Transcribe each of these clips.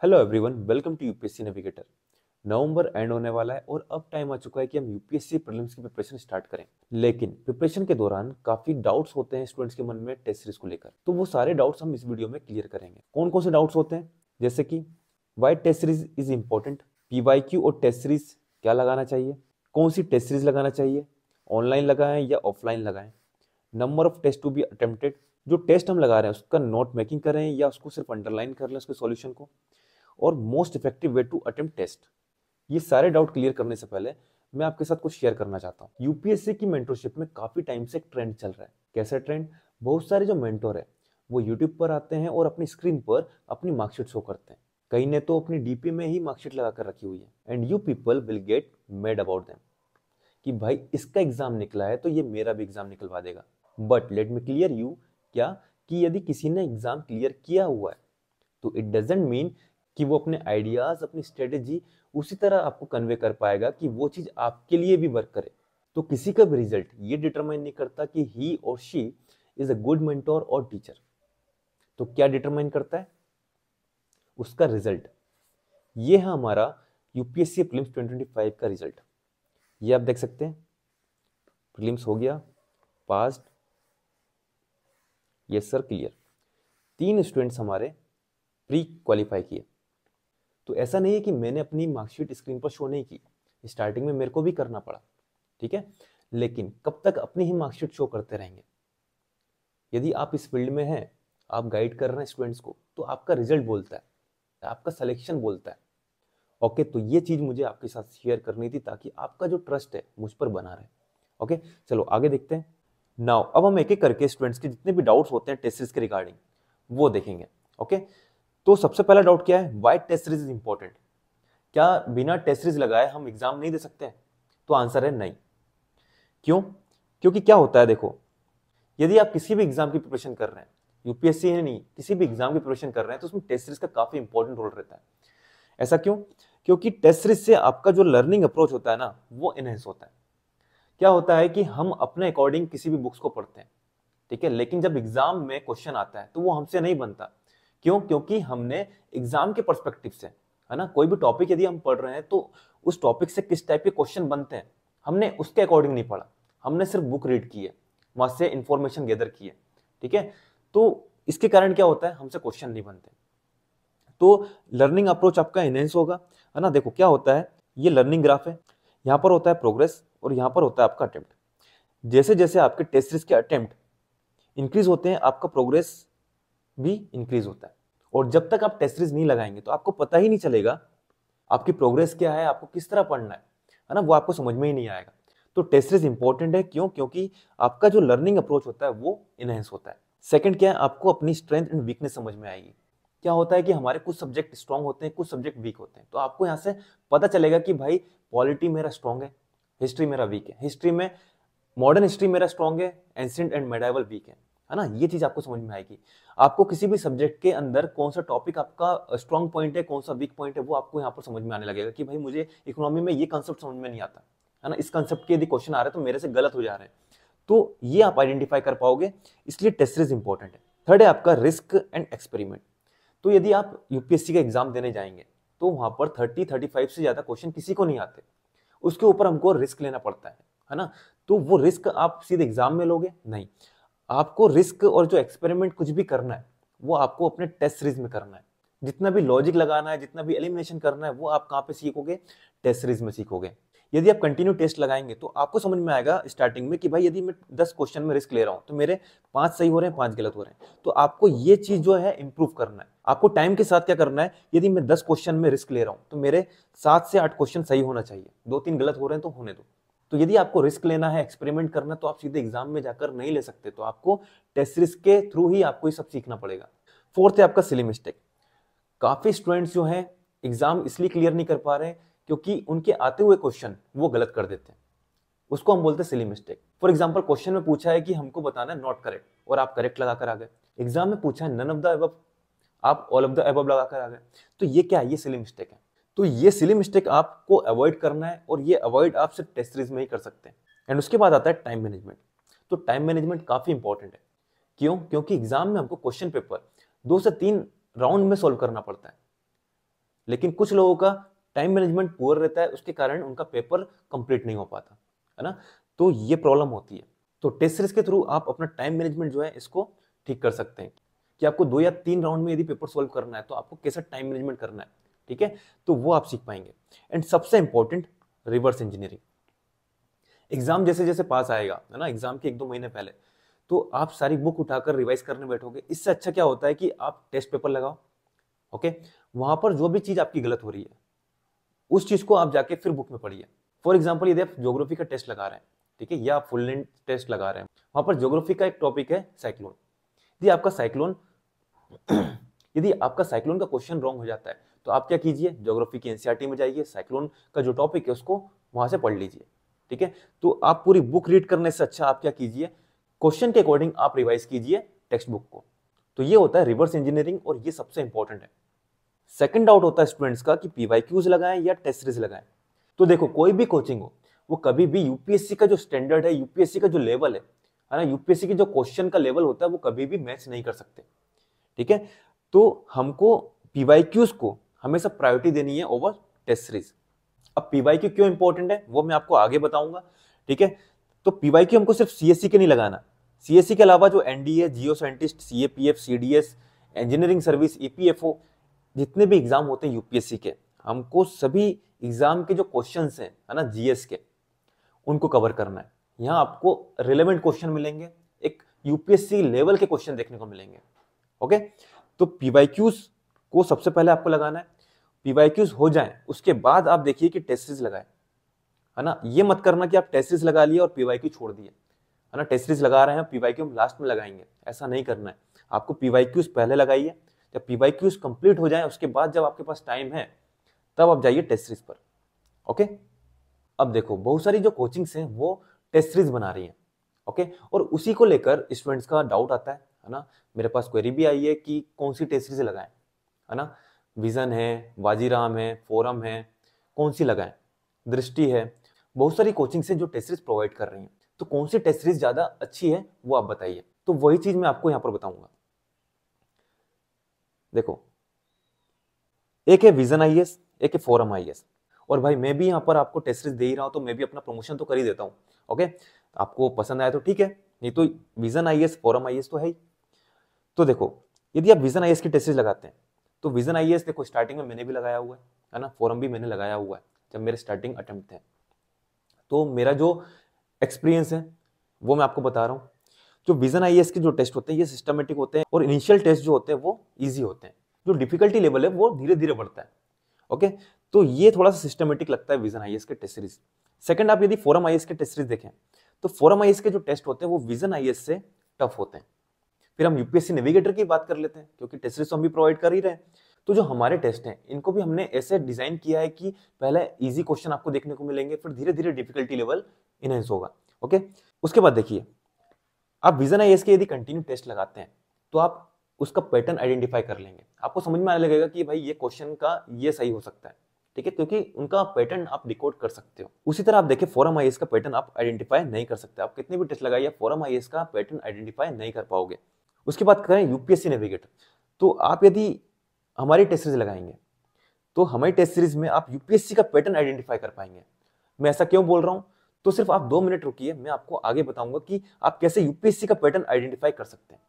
Hello everyone, welcome to UPSC navigator. November end होने वाला है और अब टाइम आ चुका है कि हम यूपीएससी प्रीलिम्स की प्रिपरेशन स्टार्ट करें। लेकिन प्रिपरेशन के दौरान काफी डाउट्स होते हैं स्टूडेंट्स के मन में टेस्ट सीरीज को लेकर, तो वो सारे डाउट्स हम इस वीडियो में क्लियर करेंगे। कौन कौन से डाउट्स होते हैं, जैसे कि why test series is important, PYQ और टेस्ट सीरीज क्या लगाना चाहिए, कौन सी टेस्ट सीरीज लगाना चाहिए, ऑनलाइन लगाएं या ऑफलाइन लगाएं, number of test to be attempted, जो टेस्ट हम लगा रहे हैं उसका नोट मेकिंग करें या उसको सिर्फ अंडरलाइन कर लें उसके सॉल्यूशन को, और most effective way to attempt test. ये सारे डाउट क्लियर करने से पहले मैं आपके साथ कुछ शेयर करना चाहता हूँ। यूपीएससी की मेंटरशिप में काफी टाइम से एक ट्रेंड चल रहा है। कैसा ट्रेंड? बहुत सारे जो मेंटोर है वो यूट्यूब पर आते हैं और अपनी स्क्रीन पर अपनी मार्कशीट शो करते हैं। कई ने तो अपनी डीपी में ही मार्कशीट लगा कर रखी हुई है, and you people will get made about them कि भाई इसका एग्जाम निकला है तो ये मेरा भी एग्जाम निकलवा देगा। But let me clear you, क्या कि यदि किसी ने एग्जाम क्लियर किया हुआ है तो इट डजेंट मीन कि वो अपने आइडियाज, अपनी स्ट्रेटेजी उसी तरह आपको कन्वे कर पाएगा कि वो चीज आपके लिए भी वर्क करे। तो किसी का भी रिजल्ट ये डिटरमाइन नहीं करता कि ही और she is a good mentor और टीचर। तो क्या डिटरमाइन करता है? उसका रिजल्ट। ये है हमारा यूपीएससी प्रीलिम्स 2025 का रिजल्ट। ये आप देख सकते हैं, प्रीलिम्स हो गया, passed, yes sir, clear. 3 students हमारे प्री क्वालिफाई किए। तो ऐसा नहीं है कि मैंने अपनी मार्कशीट स्क्रीन पर शो नहीं की, स्टार्टिंग में मेरे को भी करना पड़ा, ठीक है। लेकिन कब तक अपनी ही मार्कशीट शो करते रहेंगे? यदि आप इस फील्ड में हैं, आप गाइड कर रहे हैं स्टूडेंट्स को, तो आपका रिजल्ट बोलता है, आपका सिलेक्शन बोलता है। ओके, तो ये चीज मुझे आपके साथ शेयर करनी थी ताकि आपका जो ट्रस्ट है मुझ पर बना रहे। ओके, चलो आगे देखते हैं। नाउ अब हम एक एक करके स्टूडेंट्स के जितने भी डाउट्स होते हैं टेस्ट सीरीज के रिगार्डिंग वो देखेंगे। ओके, तो सबसे पहला डाउट क्या है, why test series is important? क्या बिना टेस्ट सीरीज लगाए हम एग्जाम नहीं दे सकते हैं? तो आंसर है नहीं। क्यों? क्योंकि क्या होता है, देखो, यदि आप किसी भी एग्जाम की प्रिपरेशन कर रहे हैं, यूपीएससी है नहीं, किसी भी एग्जाम की प्रिपरेशन कर रहे हैं, तो उसमें टेस्ट सीरीज का काफी इंपॉर्टेंट रोल रहता है। ऐसा क्यों? क्योंकि टेस्ट सीरीज से आपका जो लर्निंग अप्रोच होता है ना, वो एनहेंस होता है। क्या होता है कि हम अपने अकॉर्डिंग किसी भी बुक्स को पढ़ते हैं, ठीक है, लेकिन जब एग्जाम में क्वेश्चन आता है तो वो हमसे नहीं बनता। क्यों? क्योंकि हमने एग्जाम के पर्सपेक्टिव से, है ना, कोई भी टॉपिक यदि हम पढ़ रहे हैं तो उस टॉपिक से किस टाइप के क्वेश्चन बनते हैं हमने उसके अकॉर्डिंग नहीं पढ़ा, हमने सिर्फ बुक रीड की है, वहां से इंफॉर्मेशन गैदर की है, ठीक है। तो इसके कारण क्या होता है, हमसे क्वेश्चन नहीं बनते। तो लर्निंग अप्रोच आपका एनहेंस होगा, है ना। देखो क्या होता है, ये लर्निंग ग्राफ है, यहाँ पर होता है प्रोग्रेस और यहाँ पर होता है आपका अटेम्प्ट। जैसे जैसे आपके टेस्ट सीरीज के अटेम्प्ट इंक्रीज होते हैं, आपका प्रोग्रेस भी इंक्रीज होता है। और जब तक आप टेस्ट सीरीज नहीं लगाएंगे तो आपको पता ही नहीं चलेगा आपकी प्रोग्रेस क्या है, आपको किस तरह पढ़ना है ना, वो आपको समझ में ही नहीं आएगा। तो टेस्ट सीरीज इंपॉर्टेंट है, क्यों? क्योंकि आपका जो लर्निंग अप्रोच होता है वो इनहेंस होता है। सेकंड क्या है, आपको अपनी स्ट्रेंथ एंड वीकनेस समझ में आएगी। क्या होता है कि हमारे कुछ सब्जेक्ट स्ट्रांग होते हैं, कुछ सब्जेक्ट वीक होते हैं, तो आपको यहाँ से पता चलेगा कि भाई पॉलिटी मेरा स्ट्रांग है, हिस्ट्री मेरा वीक है, हिस्ट्री में मॉडर्न हिस्ट्री मेरा स्ट्रांग है, एंशिएंट एंड मेडाइवल वीक है ना। ये चीज आपको समझ में आएगी। आपको किसी भी सब्जेक्ट के अंदर कौन सा टॉपिक आपका स्ट्रांग पॉइंट है, कौन सा वीक पॉइंट है, वो आपको यहाँ पर समझ में आने लगेगा कि भाई मुझे इकोनॉमी में ये कंसेप्ट समझ में नहीं आता, है ना, इस कंसेप्ट के यदि क्वेश्चन आ रहे हैं तो मेरे से गलत हो जा रहे हैं। तो ये आप आइडेंटिफाई कर पाओगे, इसलिए टेस्ट सीरीज इंपॉर्टेंट है। थर्ड है आपका रिस्क एंड एक्सपेरिमेंट। तो यदि आप यूपीएससी का एग्जाम देने जाएंगे तो वहां पर 30-35 से ज्यादा क्वेश्चन किसी को नहीं आते, उसके ऊपर हमको रिस्क लेना पड़ता है ना। तो वो रिस्क आप सीधे एग्जाम में लोगे नहीं, आपको रिस्क और जो एक्सपेरिमेंट कुछ भी करना है वो आपको अपने टेस्ट सीरीज में करना है। जितना भी लॉजिक लगाना है, जितना भी एलिमिनेशन करना है, वो आप कहाँ पे सीखोगे? टेस्ट सीरीज में सीखोगे। यदि आप कंटिन्यू टेस्ट लगाएंगे तो आपको समझ में आएगा स्टार्टिंग में कि भाई यदि मैं 10 क्वेश्चन में रिस्क ले रहा हूं तो मेरे 5 सही हो रहे हैं, 5 गलत हो रहे हैं। तो आपको ये चीज जो है इंप्रूव करना है। आपको टाइम के साथ क्या करना है, यदि मैं 10 क्वेश्चन में रिस्क ले रहा हूं तो मेरे 7 से 8 क्वेश्चन सही होना चाहिए, 2-3 गलत हो रहे हैं तो होने दो। तो यदि आपको रिस्क लेना है, एक्सपेरिमेंट करना है, तो आप सीधे एग्जाम में जाकर नहीं ले सकते, तो आपको टेस्ट सीरीज के थ्रू ही आपको ये सब सीखना पड़ेगा। फोर्थ है आपका सिली मिस्टेक। काफी स्टूडेंट्स जो हैं एग्जाम इसलिए क्लियर नहीं कर पा रहे हैं क्योंकि उनके आते हुए क्वेश्चन वो गलत कर देते हैं, उसको हम बोलते हैं silly mistake. For example, question में पूछा है कि हमको बताना है नॉट करेक्ट और आप करेक्ट लगाकर आ गए। एग्जाम में पूछा है नन ऑफ द अबव, आप ऑल ऑफ द अबव लगाकर आ गए। तो ये क्या है? ये सिली मिस्टेक है। तो ये सिली मिस्टेक आपको अवॉइड करना है और ये अवॉइड आप सिर्फ टेस्ट सीरीज में ही कर सकते हैं। एंड उसके बाद आता है टाइम मैनेजमेंट। तो टाइम मैनेजमेंट काफी इंपॉर्टेंट है। क्यों? क्योंकि एग्जाम में हमको क्वेश्चन पेपर 2 से 3 राउंड में सॉल्व करना पड़ता है। लेकिन कुछ लोगों का टाइम मैनेजमेंट पुअर रहता है, उसके कारण उनका पेपर कंप्लीट नहीं हो पाता, है ना। तो ये प्रॉब्लम होती है। तो टेस्ट सीरीज के थ्रू आप अपना टाइम मैनेजमेंट जो है इसको ठीक कर सकते हैं कि आपको 2 या 3 राउंड में यदि पेपर सॉल्व करना है तो आपको कैसा टाइम मैनेजमेंट करना है, ठीक है, तो वो आप सीख पाएंगे। एंड सबसे इंपॉर्टेंट, रिवर्स इंजीनियरिंग। एग्जाम जैसे जैसे पास आएगा, है ना, एग्जाम के 1-2 महीने पहले, तो आप सारी बुक उठाकर रिवाइज करने बैठोगे। इससे अच्छा क्या होता है कि आप टेस्ट पेपर लगाओ, ओके, वहां पर जो भी चीज आपकी गलत हो रही है उस चीज को आप जाके फिर बुक में पढ़िए। फॉर एग्जाम्पल, यदि आप ज्योग्राफी का टेस्ट लगा रहे हैं, ठीक है, या आप फुल लेंथ टेस्ट लगा रहे हैं, वहां पर ज्योग्राफी का एक टॉपिक है साइक्लोन। यदि आपका साइक्लोन यदि आपका साइक्लोन का क्वेश्चन रॉन्ग हो जाता है तो आप क्या कीजिए, ज्योग्राफी की एनसीईआरटी में जाइए, साइक्लोन का जो टॉपिक है उसको वहां से पढ़ लीजिए, ठीक है। तो आप पूरी बुक रीड करने से अच्छा आप क्या कीजिए, क्वेश्चन के अकॉर्डिंग आप रिवाइज कीजिए टेक्स्ट बुक को। तो ये होता है रिवर्स इंजीनियरिंग, और ये सबसे इंपॉर्टेंट है। सेकंड डाउट होता है स्टूडेंट्स का कि पीवाईक्यूज लगाएं या टेस्ट सीरीज लगाएं। तो देखो, कोई भी कोचिंग हो, वो कभी भी यूपीएससी का जो स्टैंडर्ड है, यूपीएससी का जो लेवल है ना, यूपीएससी की जो क्वेश्चन का लेवल होता है वो कभी भी मैच नहीं कर सकते, ठीक है। तो हमको पीवाईक्यूज को हमेशा प्रायोरिटी देनी है ओवर टेस्ट सीरीज। अब पीवाईक्यू क्यों इंपॉर्टेंट है वो मैं आपको आगे बताऊंगा, ठीक है। तो पीवाईक्यू हमको सिर्फ सीएससी के नहीं लगाना, सीएससी के अलावा जो एनडीए, जियो scientist, CAPF, CDS, engineering service, EPFO, जितने भी एग्जाम होते हैं यूपीएससी के, हमको सभी एग्जाम के जो क्वेश्चंस हैं, है ना, जीएस के, उनको कवर करना है। यहाँ आपको रिलेवेंट क्वेश्चन मिलेंगे, एक यूपीएससी लेवल के क्वेश्चन देखने को मिलेंगे, ओके। तो पीवाईक्यूज को सबसे पहले आपको लगाना है। पीवाईक्यूज हो जाए उसके बाद आप देखिए कि टेस्ट सीरीज लगाए, है ना। ये मत करना कि आप टेस्ट सीरीज लगा लिए और पीवाईक्यू छोड़ दिए, है ना, टेस्ट सीरीज लगा रहे हैं, पीवाईक्यू हम लास्ट में लगाएंगे, ऐसा नहीं करना है। आपको पीवाईक्यूज पहले लगाइए, जब पीवाईक्यूज कंप्लीट हो जाए उसके बाद जब आपके पास टाइम है तब आप जाइए टेस्ट सीरीज पर, ओके। अब देखो, बहुत सारी जो कोचिंग्स हैं वो टेस्ट सीरीज बना रही हैं, ओके, और उसी को लेकर स्टूडेंट्स का डाउट आता है ना। मेरे पास क्वेरी भी आई है कि कौन सी टेस्ट सीरीज लगाएं, है ना, विजन है, वाजीराम है, फोरम है, कौन सी लगाएं, दृष्टि है, बहुत सारी कोचिंग्स हैं जो टेस्ट सीरीज प्रोवाइड कर रही हैं। तो कौन सी टेस्ट सीरीज ज्यादा अच्छी है वो आप बताइए। तो वही चीज मैं आपको यहां पर बताऊंगा। देखो, एक है विजन आईएएस, एक है फोरम आईएएस। और भाई मैं भी यहाँ पर आपको टेस्ट सीरीज दे ही रहा हूँ तो मैं भी अपना प्रमोशन तो कर ही देता हूँ, ओके। आपको पसंद आया तो ठीक है, नहीं तो विजन आईएएस, फोरम आईएएस तो है ही। तो देखो, यदि आप विजन आईएएस की टेस्ट सीरीज लगाते हैं तो विजन आईएएस देखो, स्टार्टिंग में मैंने भी लगाया हुआ है ना, फोरम भी मैंने लगाया हुआ है जब मेरे स्टार्टिंग अटेम्प्ट थे। तो मेरा जो एक्सपीरियंस है वो मैं आपको बता रहा हूँ। जो विजन आईएएस के जो टेस्ट होते हैं ये सिस्टमेटिक होते हैं, और इनिशियल टेस्ट जो होते हैं वो इजी होते हैं। जो डिफिकल्टी लेवल है वो धीरे धीरे बढ़ता है, ओके। तो ये थोड़ा सा सिस्टमेटिक लगता है विजन आईएएस के टेस्ट सीरीज। सेकंड, आप यदि फोरम आईएएस के टेस्ट सीरीज देखें तो फोरम आईएएस के जो टेस्ट होते हैं वो विजन आईएएस से टफ होते हैं। फिर हम यूपीएससी नेविगेटर की बात कर लेते हैं, क्योंकि टेस्ट सीरीज तो हम भी प्रोवाइड कर ही रहे हैं। तो जो हमारे टेस्ट हैं इनको भी हमने ऐसे डिजाइन किया है कि पहले इजी क्वेश्चन आपको देखने को मिलेंगे, फिर धीरे धीरे डिफिकल्टी लेवल इनहेंस होगा, ओके। उसके बाद देखिए, आप विजन आईएएस के यदि कंटिन्यू टेस्ट लगाते हैं तो आप उसका पैटर्न आइडेंटिफाई कर लेंगे, आपको समझ में आने लगेगा कि भाई ये क्वेश्चन का ये सही हो सकता है, ठीक है, क्योंकि उनका पैटर्न आप डिकोड कर सकते हो। उसी तरह आप देखिए, फोरम आईएएस का पैटर्न आप आइडेंटिफाई नहीं कर सकते, आप कितने भी टेस्ट लगाइए फोरम आईएएस का पैटर्न आइडेंटिफाई नहीं कर पाओगे। उसके बाद करें यूपीएससी नेविगेटर, तो आप यदि हमारी टेस्ट सीरीज लगाएंगे तो हमारी टेस्ट सीरीज में आप यूपीएससी का पैटर्न आइडेंटिफाई कर पाएंगे। मैं ऐसा क्यों बोल रहा हूं, तो सिर्फ आप 2 मिनट रुकिए, मैं आपको आगे बताऊंगा कि आप कैसे यूपीएससी का पैटर्न आइडेंटिफाई कर सकते हैं।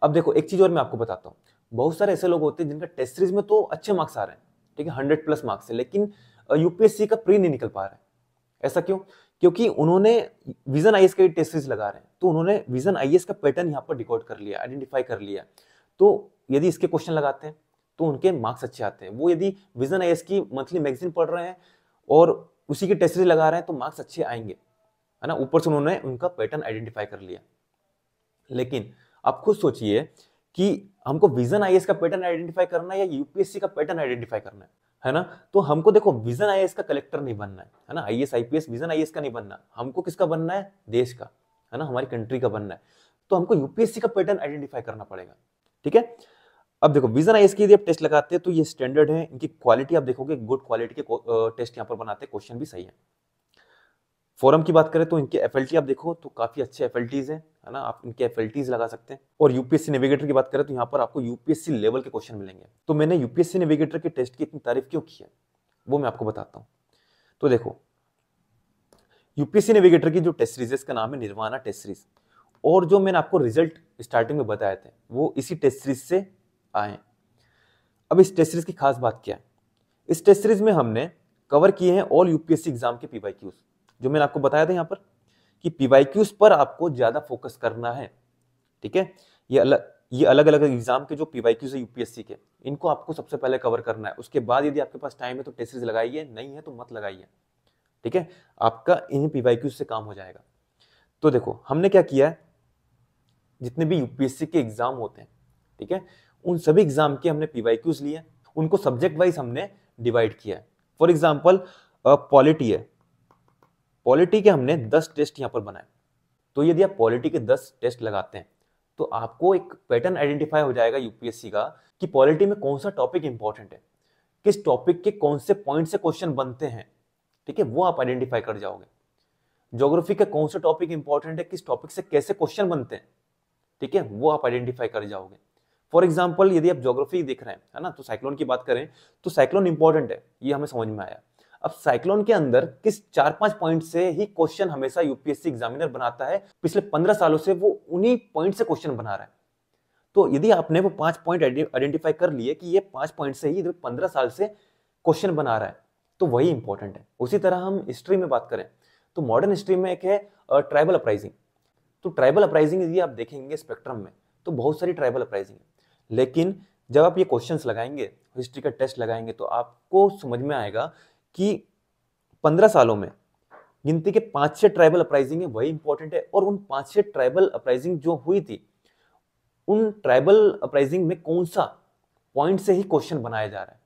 अब देखो, एक चीज और मैं आपको बताता हूँ, बहुत सारे ऐसे लोग होते हैं जिनका टेस्ट सीरीज में तो अच्छे मार्क्स आ रहे हैं, ठीक है, 100+ मार्क्स है, लेकिन यूपीएससी का प्री नहीं निकल पा रहा है। ऐसा क्यों? क्योंकि उन्होंने विजन आईएएस का टेस्ट सीरीज लगा रहे हैं, तो उन्होंने विजन आईएएस का पैटर्न यहाँ पर डिकोड कर लिया, आइडेंटिफाई कर लिया। तो यदि इसके क्वेश्चन लगाते हैं तो उनके मार्क्स अच्छे आते हैं। वो यदि विजन आईएएस की मंथली मैगजीन पढ़ रहे हैं और उसी की टेस्ट सीरीज लगा रहे हैं तो मार्क्स अच्छे आएंगे, है ना। ऊपर से उन्होंने उनका पैटर्न आइडेंटिफाई कर लिया। लेकिन आप खुद सोचिए कि हमको विजन आईएएस का पैटर्न आइडेंटिफाई करना है या यूपीएससी का पैटर्न आइडेंटिफाई करना है ना। तो हमको देखो, विजन आईएएस का कलेक्टर नहीं बनना है ना, आईएएस आईपीएस विजन आईएएस का नहीं बनना, हमको किसका बनना है, देश का, है ना, हमारी कंट्री का बनना है। तो हमको यूपीएससी का पैटर्न आइडेंटिफाई करना पड़ेगा, ठीक है। अब देखो, विजन आईएएस की यदि आप टेस्ट लगाते हैं तो ये स्टैंडर्ड है, इनकी क्वालिटी आप देखोगे गुड क्वालिटी के टेस्ट यहाँ पर बनाते हैं, क्वेश्चन भी सही है। फोरम की बात करें तो इनके एफएलटी आप देखो तो काफी अच्छे एफएलटीज हैं, है ना, आप इनके एफएलटीज लगा सकते हैं। और यूपीएससी नेविगेटर की बात करें तो यहाँ पर आपको यूपीएससी लेवल के क्वेश्चन मिलेंगे। तो मैंने यूपीएससी नेविगेटर के टेस्ट की इतनी तारीफ क्यों की है वो मैं आपको बताता हूँ। तो देखो, यूपीएससी नेविगेटर की जो टेस्ट सीरीज है इसका नाम है निर्वाणा टेस्ट सीरीज, और जो मैंने आपको रिजल्ट स्टार्टिंग में बताए थे वो इसी टेस्ट सीरीज से आए। अब इस टेस्ट सीरीज की खास बात क्या है, इस टेस्ट सीरीज में हमने कवर किए हैं ऑल यूपीएससी एग्जाम के पीवाईक्यूज। जो मैंने आपको बताया था यहाँ पर कि पीवाईक्यूज पर आपको ज्यादा फोकस करना है, ठीक है। ये अलग अलग एग्जाम के जो पीवाईक्यूज है यूपीएससी के, इनको आपको सबसे पहले कवर करना है। उसके बाद यदि आपके पास टाइम है तो टेस्ट सीरीज लगाइए, नहीं है तो मत लगाइए, ठीक है। आपका इन पीवाईक्यूज से काम हो जाएगा। तो देखो हमने क्या किया है, जितने भी यूपीएससी के एग्जाम होते हैं, ठीक है, उन सभी एग्जाम के हमने पीवाईक्यूज लिए, उनको सब्जेक्ट वाइज हमने डिवाइड किया है। फॉर एग्जाम्पल पॉलिटी है, पॉलिटी के हमने 10 टेस्ट यहां पर बनाए। तो यदि आप पॉलिटी के 10 टेस्ट लगाते हैं तो आपको एक पैटर्न आइडेंटिफाई हो जाएगा यूपीएससी का कि पॉलिटी में कौन सा टॉपिक इंपॉर्टेंट है, किस टॉपिक के कौन से पॉइंट से क्वेश्चन बनते हैं, ठीक है, वो आप आइडेंटिफाई कर जाओगे। ज्योग्राफी का कौन सा टॉपिक इंपॉर्टेंट है, किस टॉपिक से कैसे क्वेश्चन बनते हैं, ठीक है, वो आप आइडेंटिफाई कर जाओगे। फॉर एग्जाम्पल यदि आप ज्योग्राफी देख रहे हैं, है ना, तो साइक्लोन की बात करें तो साइक्लोन इंपॉर्टेंट है, ये हमें समझ में आया। अब साइक्लोन के अंदर किस 4-5 पॉइंट से ही क्वेश्चन हमेशा यूपीएससी एग्जामिनर बनाता है, पिछले 15 सालों से वो उन्हीं पॉइंट से क्वेश्चन बना रहा है। तो यदि आपने वो 5 पॉइंट आइडेंटिफाई कर लिए कि ये 5 पॉइंट से ही 15 साल से क्वेश्चन बना रहा है, तो वही इंपॉर्टेंट है। उसी तरह हम हिस्ट्री में बात करें तो मॉडर्न हिस्ट्री में एक है ट्राइबल अपराइजिंग। तो ट्राइबल अपराइजिंग यदि आप देखेंगे स्पेक्ट्रम में तो बहुत सारी ट्राइबल अपराइजिंग है, लेकिन जब आप ये क्वेश्चंस लगाएंगे, हिस्ट्री का टेस्ट लगाएंगे, तो आपको समझ में आएगा कि 15 सालों में गिनती के 5-6 ट्राइबल अपराइजिंग है, वही इंपॉर्टेंट है। और उन 5-6 ट्राइबल अपराइजिंग जो हुई थी, उन ट्राइबल अपराइजिंग में कौन सा पॉइंट से ही क्वेश्चन बनाया जा रहा है,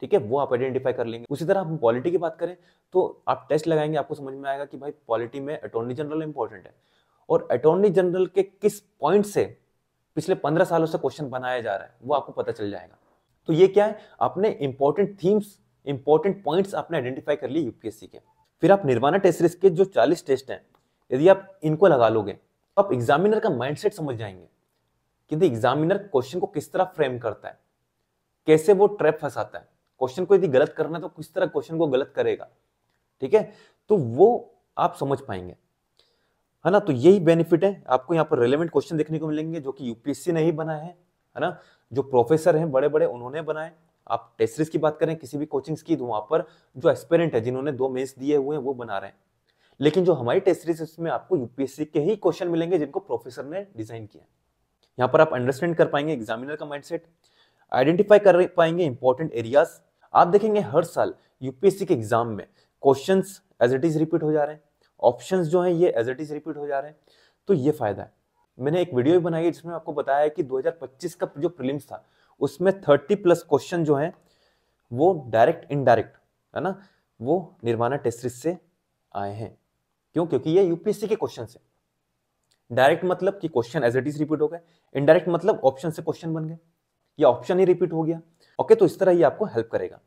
ठीक है, वो आप आइडेंटिफाई कर लेंगे। उसी तरह हम पॉलिटी की बात करें तो आप टेस्ट लगाएंगे, आपको समझ में आएगा कि भाई पॉलिटी में अटॉर्नी जनरल इंपॉर्टेंट है, और अटॉर्नी जनरल के किस पॉइंट से पिछले 15 सालों से क्वेश्चन बनाया जा रहा है वो आपको पता चल जाएगा। तो ये क्या है, आपने इंपॉर्टेंट थीम्स, इंपॉर्टेंट पॉइंट्स आपने आइडेंटिफाई कर लिए यूपीएससी के। फिर आप निर्वाणा टेस्ट सीरीज के जो 40 टेस्ट हैं, यदि आप इनको लगा लोगे तो आप एग्जामिनर का माइंडसेट समझ जाएंगे कि एग्जामिनर क्वेश्चन को किस तरह फ्रेम करता है, कैसे वो ट्रैप फंसाता है। क्वेश्चन को यदि गलत करना है तो किस तरह क्वेश्चन को गलत करेगा, ठीक है, तो वो आप समझ पाएंगे, है ना। तो यही बेनिफिट है, आपको यहाँ पर रेलेवेंट क्वेश्चन देखने को मिलेंगे जो कि यूपीएससी ने ही बनाए हैं, है ना, जो प्रोफेसर हैं बड़े बड़े उन्होंने बनाए। आप टेस्ट सीरीज की बात करें किसी भी कोचिंग्स की तो वहां पर जो एस्पिरेंट है जिन्होंने 2 मेंस दिए हुए हैं वो बना रहे हैं। लेकिन जो हमारी टेस्ट सीरीज इसमें आपको यूपीएससी के ही क्वेश्चन मिलेंगे जिनको प्रोफेसर ने डिजाइन किया। यहाँ पर आप अंडरस्टैंड कर पाएंगे एग्जामिनर का माइंडसेट, आइडेंटिफाई कर पाएंगे इंपॉर्टेंट एरियाज। आप देखेंगे हर साल यूपीएससी के एग्जाम में questions as it is repeat हो जा रहे हैं, ऑप्शंस जो हैं ये एज इट इज रिपीट हो जा रहे हैं। तो ये फायदा है। मैंने एक वीडियो भी बनाई है जिसमें आपको बताया है कि 2025 का जो प्रीलिम्स था उसमें 30+ क्वेश्चन जो हैं वो डायरेक्ट इनडायरेक्ट, है ना, वो निर्वाणा टेस्ट सीरीज से आए हैं। क्यों? क्योंकि ये यूपीएससी के क्वेश्चन है। डायरेक्ट मतलब कि question as it is repeat हो गए, इनडायरेक्ट मतलब ऑप्शन से क्वेश्चन बन गए या ऑप्शन ही रिपीट हो गया। ओके, तो इस तरह ये आपको हेल्प करेगा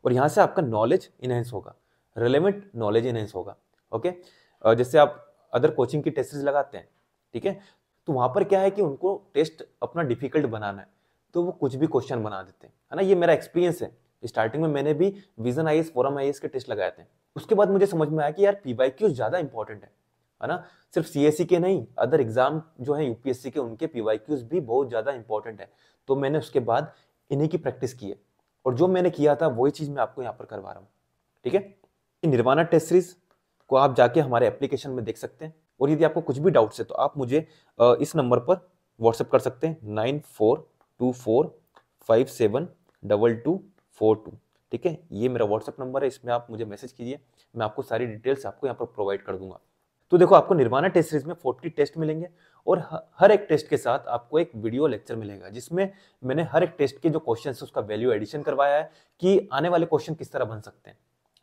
और यहां से आपका नॉलेज इनहेंस होगा, रिलेवेंट नॉलेज इनहेंस होगा। ओके, जैसे आप अदर कोचिंग की टेस्ट लगाते हैं, ठीक है, तो वहां पर क्या है कि उनको टेस्ट अपना डिफिकल्ट बनाना है तो वो कुछ भी क्वेश्चन बना देते हैं, है ना। ये मेरा एक्सपीरियंस है। स्टार्टिंग में मैंने भी विजन आईएएस, फोरम आईएएस के टेस्ट लगाए थे। उसके बाद मुझे समझ में आया कि यार पीवाईक्यू ज्यादा इंपॉर्टेंट है ना। सिर्फ सीएससी के नहीं, अदर एग्जाम जो है यूपीएससी के उनके पीवाईक्यूज भी बहुत ज्यादा इंपॉर्टेंट है। तो मैंने उसके बाद इन्हीं की प्रैक्टिस की है और जो मैंने किया था वही चीज मैं आपको यहाँ पर करवा रहा हूँ, ठीक है। निर्वाणा टेस्ट सीरीज को आप जाके हमारे एप्लीकेशन में देख सकते हैं और यदि आपको कुछ भी डाउट्स है तो आप मुझे इस नंबर पर व्हाट्सएप कर सकते हैं 9424572242, ठीक है। ये मेरा व्हाट्सएप नंबर है, इसमें आप मुझे मैसेज कीजिए, मैं आपको सारी डिटेल्स आपको यहाँ पर प्रोवाइड कर दूंगा। तो देखो आपको निर्वाणा टेस्ट सीरीज में 40 टेस्ट मिलेंगे और हर एक टेस्ट के साथ आपको एक वीडियो लेक्चर मिलेगा जिसमें मैंने हर एक टेस्ट के जो क्वेश्चन है उसका वैल्यू एडिशन करवाया है कि आने वाले क्वेश्चन किस तरह बन सकते हैं,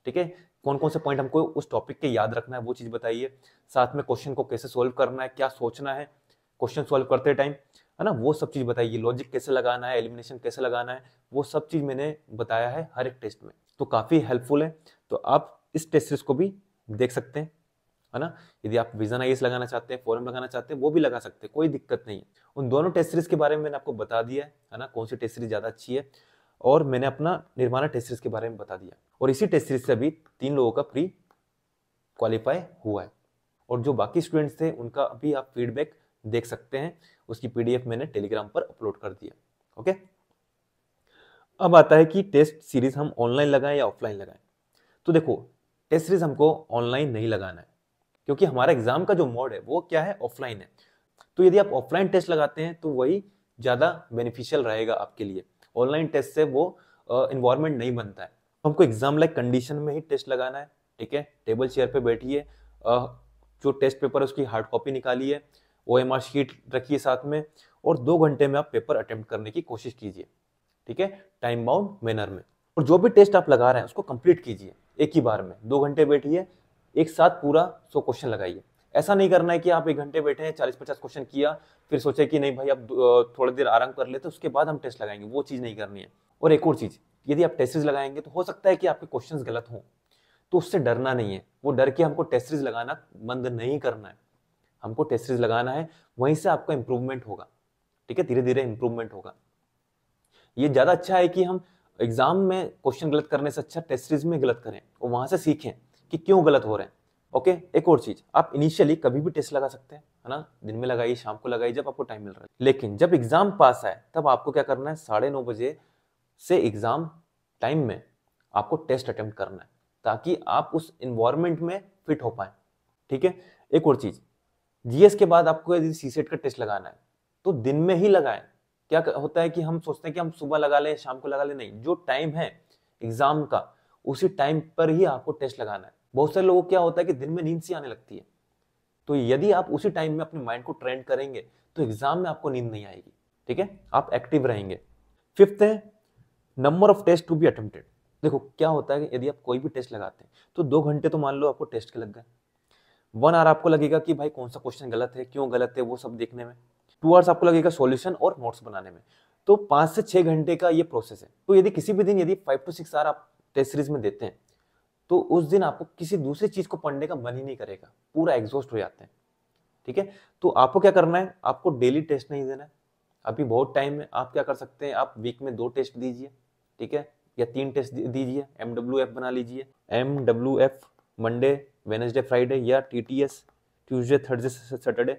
ठीक है। कौन कौन से पॉइंट हमको उस टॉपिक के याद रखना है वो चीज बताइए, साथ में क्वेश्चन को कैसे सोल्व करना है, क्या सोचना है क्वेश्चन सोल्व करते टाइम, है ना, वो सब चीज बताइए। लॉजिक कैसे लगाना है, एलिमिनेशन कैसे लगाना है, वो सब चीज मैंने बताया है हर एक टेस्ट में। तो काफी हेल्पफुल है, तो आप इस टेस्ट सीरीज को भी देख सकते हैं। है ना। यदि आप विजन आईएएस लगाना चाहते हैं, फोरम लगाना चाहते हैं, वो भी लगा सकते हैं, कोई दिक्कत नहीं है। उन दोनों टेस्ट सीरीज के बारे में मैंने आपको बता दिया है ना, कौन सी टेस्ट सीरीज ज्यादा अच्छी है, और मैंने अपना निर्माणा टेस्ट सीरीज के बारे में बता दिया। और इसी टेस्ट सीरीज से अभी 3 लोगों का प्री क्वालिफाई हुआ है, और जो बाकी स्टूडेंट्स थे उनका अभी आप फीडबैक देख सकते हैं, उसकी पीडीएफ मैंने टेलीग्राम पर अपलोड कर दिया। ओके, अब आता है कि टेस्ट सीरीज हम ऑनलाइन लगाएं या ऑफलाइन लगाएं। तो देखो, टेस्ट सीरीज हमको ऑनलाइन नहीं लगाना है, क्योंकि हमारा एग्जाम का जो मोड है वो क्या है, ऑफलाइन है। तो यदि आप ऑफलाइन टेस्ट लगाते हैं तो वही ज्यादा बेनिफिशियल रहेगा आपके लिए। ऑनलाइन टेस्ट से वो इन्वायरमेंट नहीं बनता है। हमको एग्जाम लाइक कंडीशन में ही टेस्ट लगाना है, ठीक है। टेबल चेयर पे बैठिए, जो टेस्ट पेपर है उसकी हार्ड कॉपी निकालिए, ओएमआर शीट रखिए साथ में, और 2 घंटे में आप पेपर अटेम्प्ट करने की कोशिश कीजिए, ठीक है, टाइम बाउंड मैनर में। और जो भी टेस्ट आप लगा रहे हैं उसको कंप्लीट कीजिए एक ही बार में। 2 घंटे बैठिए, एक साथ पूरा 100 क्वेश्चन लगाइए। ऐसा नहीं करना है कि आप 1 घंटे बैठे हैं, 40-50 क्वेश्चन किया, फिर सोचे कि नहीं भाई अब थोड़ी देर आराम कर लेते उसके बाद हम टेस्ट लगाएंगे, वो चीज नहीं करनी है। और एक और चीज, यदि आप टेस्ट सीरीज लगाएंगे तो हो सकता है कि आपके क्वेश्चंस गलत हों, तो उससे डरना नहीं है। वो डर के हमको टेस्ट सीरीज लगाना बंद नहीं करना है, हमको टेस्ट सीरीज लगाना है, वहीं से आपका इंप्रूवमेंट होगा, ठीक है, धीरे धीरे इंप्रूवमेंट होगा। ये ज्यादा अच्छा है कि हम एग्जाम में क्वेश्चन गलत करने से अच्छा टेस्ट सीरीज में गलत करें और वहां से सीखें कि क्यों गलत हो रहे हैं। ओके, एक और चीज, आप इनिशियली कभी भी टेस्ट लगा सकते हैं, है ना, दिन में लगाइए, शाम को लगाइए, जब आपको टाइम मिल रहा है। लेकिन जब एग्जाम पास आए तब आपको क्या करना है, 9:30 बजे से एग्जाम टाइम में आपको टेस्ट अटेम्प्ट करना है, ताकि आप उस इन्वायरमेंट में फिट हो पाए, ठीक है। एक और चीज, जीएस के बाद आपको यदि सीसेट का टेस्ट लगाना है तो दिन में ही लगाएं। क्या होता है कि हम सोचते हैं कि हम सुबह लगा लें, शाम को लगा लें, नहीं, जो टाइम है एग्जाम का उसी टाइम पर ही आपको टेस्ट लगाना है। बहुत सारे लोगों को क्या होता है कि दिन में नींद सी आने लगती है, तो यदि आप उसी टाइम में अपने माइंड को ट्रेन करेंगे तो एग्जाम में आपको नींद नहीं आएगी, ठीक है, आप एक्टिव रहेंगे। 5th है number of test to be attempted. देखो क्या होता है कि यदि आप कोई भी टेस्ट लगाते हैं तो 2 घंटे तो मान लो आपको टेस्ट के लग गए, 1 आवर आपको लगेगा कि भाई कौन सा क्वेश्चन गलत है, क्यों गलत है, वो सब देखने में। 2 आवर्स आपको लगेगा सॉल्यूशन और नोट्स बनाने में। तो 5 से 6 घंटे का ये प्रोसेस है। तो यदि किसी भी दिन यदि 5 to 6 आवर आप टेस्ट सीरीज में देते हैं तो उस दिन आपको किसी दूसरी चीज को पढ़ने का मन ही नहीं करेगा, पूरा एग्जॉस्ट हो जाते हैं, ठीक है। तो आपको क्या करना है, आपको डेली टेस्ट नहीं देना है, अभी बहुत टाइम है। आप क्या कर सकते हैं, आप वीक में 2 टेस्ट दीजिए, ठीक है, या 3 टेस्ट दीजिए, MWF बना लीजिए, MWF मंडे, वेडनेसडे, फ्राइडे, या TTS ट्यूसडे, थर्सडे, सैटरडे।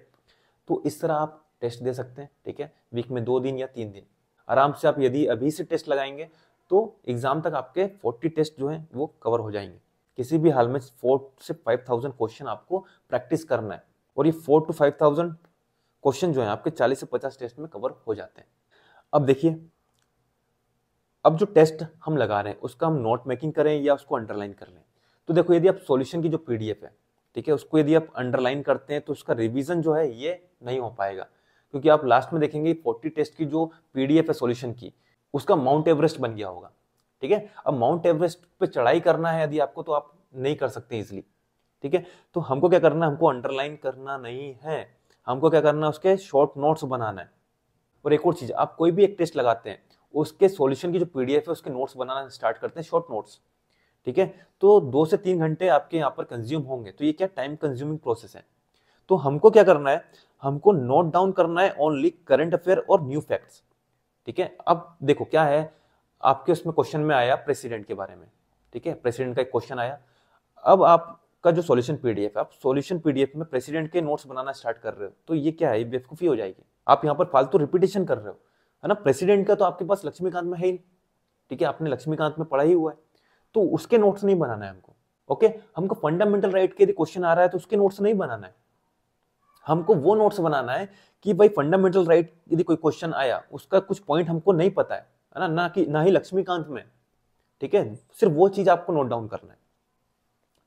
तो इस तरह आप टेस्ट दे सकते हैं, ठीक है, वीक में 2 दिन या 3 दिन आराम से। आप यदि अभी से टेस्ट लगाएंगे तो एग्जाम तक आपके 40 टेस्ट जो हैं वो कवर हो जाएंगे। किसी भी हाल में 4 से 5,000 क्वेश्चन आपको प्रैक्टिस करना है, और ये 4 to 5,000 क्वेश्चन जो है आपके 40 से 50 टेस्ट में कवर हो जाते हैं। अब देखिए, अब जो टेस्ट हम लगा रहे हैं उसका हम नोट मेकिंग करें या उसको अंडरलाइन कर लें। तो देखो, यदि आप सॉल्यूशन की जो पीडीएफ है, ठीक है, उसको यदि आप अंडरलाइन करते हैं तो उसका रिवीजन जो है ये नहीं हो पाएगा, क्योंकि आप लास्ट में देखेंगे 40 टेस्ट की जो पीडीएफ है सॉल्यूशन की, उसका माउंट एवरेस्ट बन गया होगा, ठीक है। अब माउंट एवरेस्ट पे चढ़ाई करना है यदि आपको, तो आप नहीं कर सकते इजिली, ठीक है। तो हमको क्या करना है, हमको अंडरलाइन करना नहीं है, हमको क्या करना है, उसके शॉर्ट नोट्स बनाना है। और एक और चीज, आप कोई भी एक टेस्ट लगाते हैं उसके सॉल्यूशन की जो पीडीएफ है उसके नोट्स बनाना स्टार्ट करते हैं, शॉर्ट नोट्स, ठीक है। तो 2 से 3 घंटे आपके यहाँ पर कंज्यूम होंगे, तो ये क्या टाइम कंज्यूमिंग प्रोसेस है। तो हमको क्या करना है, हमको नोट डाउन करना है ओनली करंट अफेयर और न्यू फैक्ट्स, ठीक है। अब देखो क्या है, आपके उसमें क्वेश्चन में आया प्रेसिडेंट के बारे में, ठीक है, प्रेसिडेंट का एक क्वेश्चन आया। अब आपका जो सॉल्यूशन पीडीएफ है, आप सॉल्यूशन पीडीएफ में प्रेसिडेंट के नोट्स बनाना स्टार्ट कर रहे हो, तो ये क्या है, बेवकूफी हो जाएगी। आप यहाँ पर फालतू रिपीटेशन कर रहे हो, है ना। प्रेसिडेंट का तो आपके पास लक्ष्मीकांत में है ही, ठीक है, आपने लक्ष्मीकांत में पढ़ा ही हुआ है, तो उसके नोट्स नहीं बनाना है हमको। ओके, हमको फंडामेंटल राइट के यदि क्वेश्चन आ रहा है तो उसके नोट्स नहीं बनाना है, हमको वो नोट्स बनाना है कि भाई फंडामेंटल राइट यदि कोई क्वेश्चन आया, उसका कुछ पॉइंट हमको नहीं पता है ना, ना ही लक्ष्मीकांत में, ठीक है, सिर्फ वो चीज आपको नोट डाउन करना है।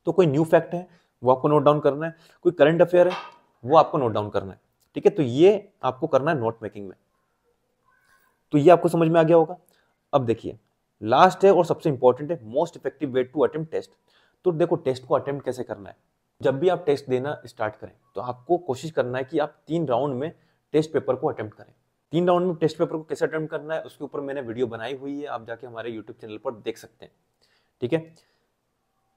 तो कोई न्यू फैक्ट है वो आपको नोट डाउन करना है, कोई करंट अफेयर है वो आपको नोट डाउन करना है, ठीक है। तो ये आपको करना है नोट मेकिंग में। तो ये आपको समझ में आ गया होगा। अब देखिए, लास्ट है और सबसे इंपॉर्टेंट है, most effective way to attempt test. तो देखो, टेस्ट को अटेम्प्ट कैसे करना है। जब भी आप टेस्ट देना स्टार्ट करें तो आपको कोशिश करना है कि आप 3 राउंड में टेस्ट पेपर को अटेम्प्ट करें। 3 राउंड में टेस्ट पेपर को कैसे अटेम्प्ट करना है उसके ऊपर मैंने वीडियो बनाई हुई है, आप जाके हमारे यूट्यूब चैनल पर देख सकते हैं, ठीक है।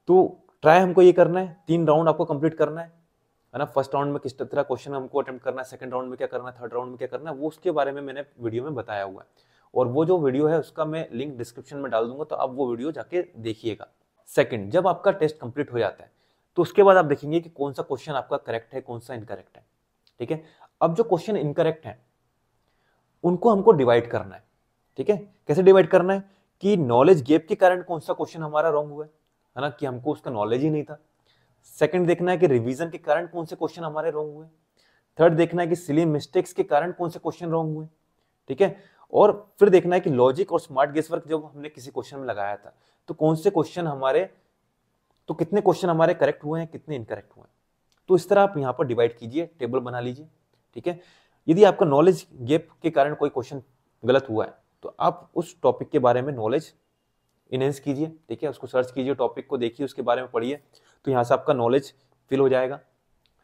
तो ट्राई हमको ये करना है, 3 राउंड आपको कंप्लीट करना है ना। फर्स्ट राउंड में किस तरह क्वेश्चन हमको अटेम्प्ट करना है, सेकंड राउंड में क्या करना है, थर्ड राउंड में क्या करना है, वो उसके बारे में मैंने वीडियो में बताया हुआ है। और वो जो वीडियो है उसका मैं लिंक डिस्क्रिप्शन में डाल दूंगा, तो आप वो वीडियो जाके देखिएगा। सेकंड, जब आपका टेस्ट कंप्लीट हो जाता है तो उसके बाद आप देखेंगे कि कौन सा क्वेश्चन आपका करेक्ट है, कौन सा इनकरेक्ट है। ठीक है, अब जो क्वेश्चन इनकरेक्ट है उनको हमको डिवाइड करना है। ठीक है, कैसे डिवाइड करना है कि नॉलेज गैप के कारण कौन सा क्वेश्चन हमारा रॉन्ग हुआ है ना, कि हमको उसका नॉलेज ही नहीं था। सेकंड देखना है कि रिवीजन के कारण कौन से क्वेश्चन हमारे रॉन्ग हुए। थर्ड देखना है कि सिली मिस्टेक्स के कारण कौन से क्वेश्चन रॉन्ग हुए। ठीक है, और फिर देखना है कि लॉजिक और स्मार्ट गेस वर्क जब हमने किसी क्वेश्चन में लगाया था तो कौन से क्वेश्चन हमारे, तो कितने क्वेश्चन हमारे करेक्ट हुए हैं, कितने इनकरेक्ट हुए हैं। तो इस तरह आप यहाँ पर डिवाइड कीजिए, टेबल बना लीजिए। ठीक है, यदि आपका नॉलेज गैप के कारण कोई क्वेश्चन गलत हुआ है तो आप उस टॉपिक के बारे में नॉलेज इनहेंस कीजिए। ठीक है, उसको सर्च कीजिए, टॉपिक को देखिए, उसके बारे में पढ़िए, तो यहाँ से आपका नॉलेज फिल हो जाएगा।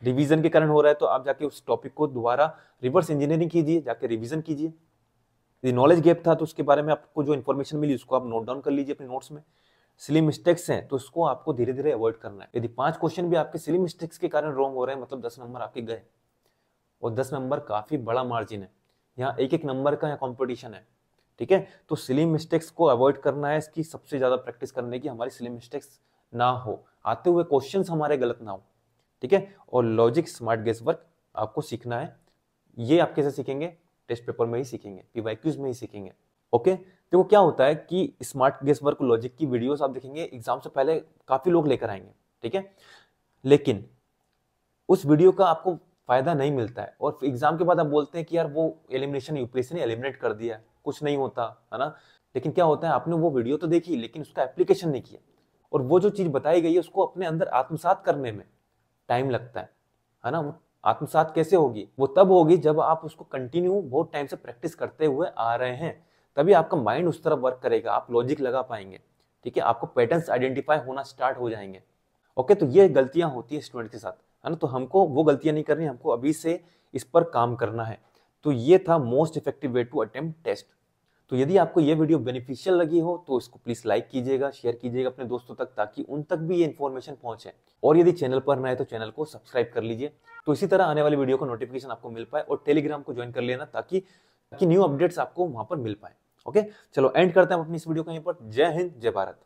रिवीजन के कारण हो रहा है तो आप जाके उस टॉपिक को दोबारा रिवर्स इंजीनियरिंग कीजिए, जाके रिवीजन कीजिए। यदि नॉलेज गैप था तो उसके बारे में आपको जो इन्फॉर्मेशन मिली उसको आप नोट डाउन कर लीजिए अपने नोट्स में। सिली मिस्टेक्स हैं तो उसको आपको धीरे धीरे अवॉइड करना है। यदि 5 क्वेश्चन भी आपके सिली मिस्टेक्स के कारण रॉन्ग हो रहे हैं, मतलब 10 नंबर आपके गए, और 10 नंबर काफी बड़ा मार्जिन है, यहाँ एक एक नंबर का कंपटीशन है। ठीक है, तो सिली मिस्टेक्स को अवॉइड करना है, इसकी सबसे ज्यादा प्रैक्टिस करने की, हमारी सिली मिस्टेक्स ना हो, आते हुए क्वेश्चंस हमारे गलत ना हो। ठीक है, और लॉजिक स्मार्ट गेस वर्क आपको सीखना है। ये आप कैसे सीखेंगे, टेस्ट पेपर में ही सीखेंगे, पीवाईक्यूज में ही सीखेंगे। ओके, देखो क्या होता है कि स्मार्ट गेस वर्क लॉजिक की वीडियोस आप देखेंगे एग्जाम से पहले काफी लोग लेकर आएंगे। ठीक है, लेकिन उस वीडियो का आपको फायदा नहीं मिलता है, और एग्जाम के बाद आप बोलते हैं कि यार वो एलिमिनेशन यूपीएससी ने एलिमिनेट कर दिया, कुछ नहीं होता है ना। लेकिन क्या होता है, आपने वो वीडियो तो देखी लेकिन उसका एप्लीकेशन नहीं किया, और वो जो चीज बताई गई है उसको अपने अंदर आत्मसात करने में टाइम लगता है ना। वो आत्मसात कैसे होगी, वो तब होगी जब आप उसको कंटिन्यू बहुत टाइम से प्रैक्टिस करते हुए आ रहे हैं, तभी आपका माइंड उस तरफ वर्क करेगा, आप लॉजिक लगा पाएंगे। ठीक है, आपको पैटर्न्स आइडेंटिफाई होना स्टार्ट हो जाएंगे। ओके, तो ये गलतियां होती है स्टूडेंट के साथ, है ना, तो हमको वो गलतियां नहीं करनी, हमको अभी से इस पर काम करना है। तो ये था most effective way to attempt test. तो यदि आपको ये वीडियो बेनिफिशियल लगी हो तो इसको प्लीज लाइक कीजिएगा, शेयर कीजिएगा अपने दोस्तों तक, ताकि उन तक भी ये इन्फॉर्मेशन पहुंचे। और यदि चैनल पर नए तो चैनल को सब्सक्राइब कर लीजिए, तो इसी तरह आने वाली वीडियो का नोटिफिकेशन आपको मिल पाए, और टेलीग्राम को ज्वाइन कर लेना ताकि न्यू अपडेट्स आपको वहां पर मिल पाए। ओके, चलो एंड करते हैं अपनी इस वीडियो को यहीं पर। जय हिंद, जय भारत।